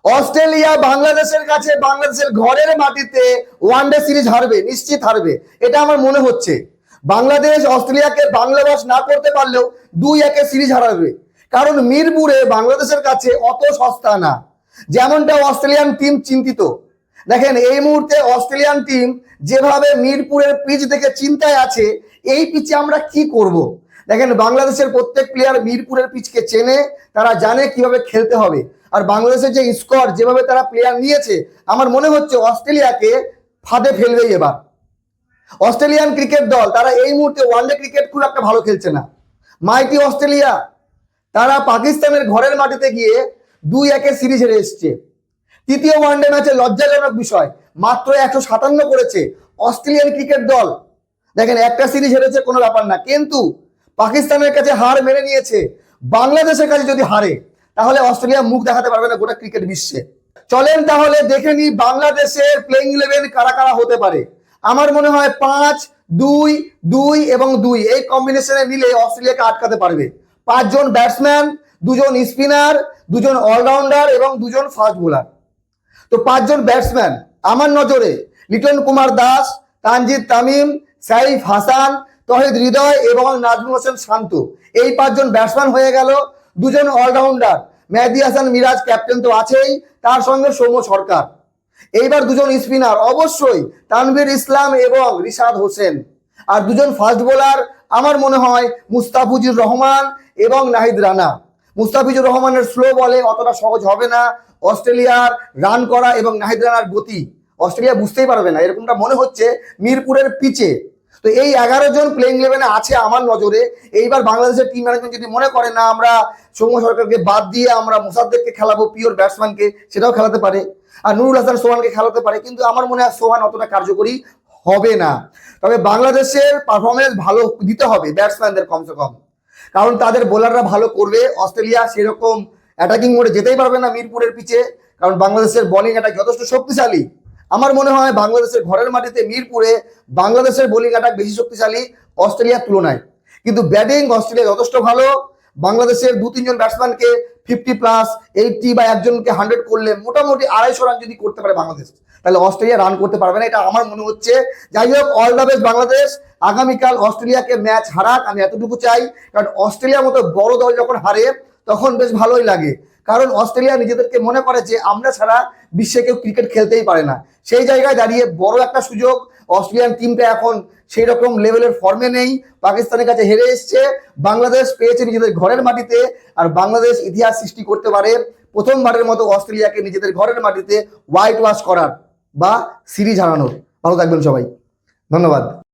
Australia বাংলাদেশের কাছে বাংলাদেশের ঘরের মাটিতে ওয়ানডে সিরিজ হারবে, নিশ্চিত হারবে, এটা আমার মনে হচ্ছে। বাংলাদেশ অস্ট্রেলিয়াকে বাংলাবাস না করতে পারলেও 2-1 সিরিজ হারাবে, কারণ মিরপুরে বাংলাদেশের কাছে অত সস্তা না, যেমনটা অস্ট্রেলিয়ান টিম চিন্তিত। দেখেন এই মুহূর্তে অস্ট্রেলিয়ান টিম যেভাবে মিরপুরের পিচ থেকে চিন্তায় আছে, এই পিচে আমরা কি করব। দেখেন বাংলাদেশের প্রত্যেক প্লেয়ার মিরপুরের পিচকে চেনে, তারা জানে কিভাবে খেলতে হবে। আর বাংলাদেশের যে স্কোয়াড যেভাবে তারা প্লেয়ার নিয়েছে, আমার মনে হচ্ছে অস্ট্রেলিয়াকে ফাঁদে ফেলবেই এবার। অস্ট্রেলিয়ান ক্রিকেট দল তারা এই মুহূর্তে ওয়ানডে ক্রিকেট খুব একটা ভালো খেলছে না। মাইটি অস্ট্রেলিয়া তারা পাকিস্তানের ঘরের মাটিতে গিয়ে 2-1 সিরিজ হেরে এসছে। তৃতীয় ওয়ানডে ম্যাচে লজ্জাজনক বিষয়, মাত্র 157 করেছে অস্ট্রেলিয়ান ক্রিকেট দল। দেখেন একটা সিরিজ হেরেছে কোনো ব্যাপার না, কিন্তু পাকিস্তানের কাছে হার মেনে নিয়েছে। বাংলাদেশের কাছে যদি হারে, তাহলে অস্ট্রেলিয়া মুখ দেখাতে পারবে না গোটা ক্রিকেট বিশ্বে। চলেন তাহলে দেখে নি বাংলাদেশের প্লেইং 11 কারা কারা হতে পারে। আমার মনে হয় 5-2-2 এবং 2 এই কম্বিনেশনে মিলে অস্ট্রেলিয়াকে আটকাতে পারবে। 5 জন ব্যাটসম্যান, 2 জন স্পিনার, 2 জন অলরাউন্ডার এবং 2 জন ফাস্ট বোলার। তো 5 জন ব্যাটসম্যান আমার নজরে লিটন কুমার দাস, তানজিদ তামিম, সাইফ হাসান, তহিদ হৃদয় এবং নাজমুল হোসেন শান্ত। এই 5 জন ব্যাটসম্যান হয়ে গেল। 2 জন অলরাউন্ডার, মেহেদী হাসান মিরাজ ক্যাপ্টেন তো আছেই, তার সঙ্গে সৌম্য সরকার। এইবার 2 জন স্পিনার, অবশ্যই তানভীর ইসলাম এবং রিশাদ হোসেন। আর 2 জন ফাস্ট বোলার, আমার মনে হয় মুস্তাফিজুর রহমান এবং নাহিদ রানা। মুস্তাফিজুর রহমানের স্লো বলে অতটা সহজ হবে না অস্ট্রেলিয়ার রান করা, এবং নাহিদ রানার গতি অস্ট্রেলিয়া বুঝতেই পারবে না, এরকমটা মনে হচ্ছে মিরপুরের পিচে। তো এই 11 জন প্লেইং 11-এ আছে আমার নজরে। এইবার বাংলাদেশের টিম ম্যানেজমেন্ট যদি মনে করে না আমরা সৌম্য সরকারকে বাদ দিয়ে আমরা মুসাদ্দেককে খেলাবো, পিওর ব্যাটসম্যানকে, সেটাও খেলাতে পারে। আর নুরুল হাসান সোহানকে খেলাতে পারে, কিন্তু আমার মনে হয় সোহান অতটা কার্যকরী হবে না। তবে বাংলাদেশের পারফরমেন্স ভালো দিতে হবে ব্যাটসম্যানদের কমসে কম, কারণ তাদের বোলাররা ভালো করবে। অস্ট্রেলিয়া সেরকম অ্যাটাকিং মোডে যেতেই পারবে না মিরপুরের পিচে, কারণ বাংলাদেশের বোলিং অ্যাটাক যথেষ্ট শক্তিশালী। আমার মনে হয় বাংলাদেশের ঘরের মাটিতে মিরপুরে বাংলাদেশের বোলিং অ্যাটাক বেশি শক্তিশালী অস্ট্রেলিয়ার তুলনায়, কিন্তু ব্যাটিং অস্ট্রেলিয়া যথেষ্ট ভালো। বাংলাদেশের 2-3 জন ব্যাটসম্যানকে 50+, 80 বা একজনকে 100 করলে মোটামুটি 250 রান যদি করতে পারে বাংলাদেশ, তাহলে অস্ট্রেলিয়া রান করতে পারবে না, এটা আমার মনে হচ্ছে। যাই হোক, অল দ্য বেস্ট বাংলাদেশ। আগামীকাল অস্ট্রেলিয়াকে ম্যাচ হারাক, আমি এতটুকু চাই, কারণ অস্ট্রেলিয়ার মতো বড় দল যখন হারে তখন বেশ ভালোই লাগে, কারণ অস্ট্রেলিয়া নিজেদেরকে মনে করে যে আমরা ছাড়া বিশ্বে কেউ ক্রিকেট খেলতেই পারে না। সেই জায়গায় দাঁড়িয়ে বড় একটা সুযোগ। অস্ট্রেলিয়ান টিমটা এখন সেই রকম লেভেলের ফর্মে নেই, পাকিস্তানের কাছে হেরে এসছে। বাংলাদেশ পেয়েছে নিজেদের ঘরের মাটিতে, আর বাংলাদেশ ইতিহাস সৃষ্টি করতে পারে প্রথমবারের মতো অস্ট্রেলিয়াকে নিজেদের ঘরের মাটিতে হোয়াইট ওয়াশ করার বা সিরিজ হারানোর। ভালো থাকবেন সবাই, ধন্যবাদ।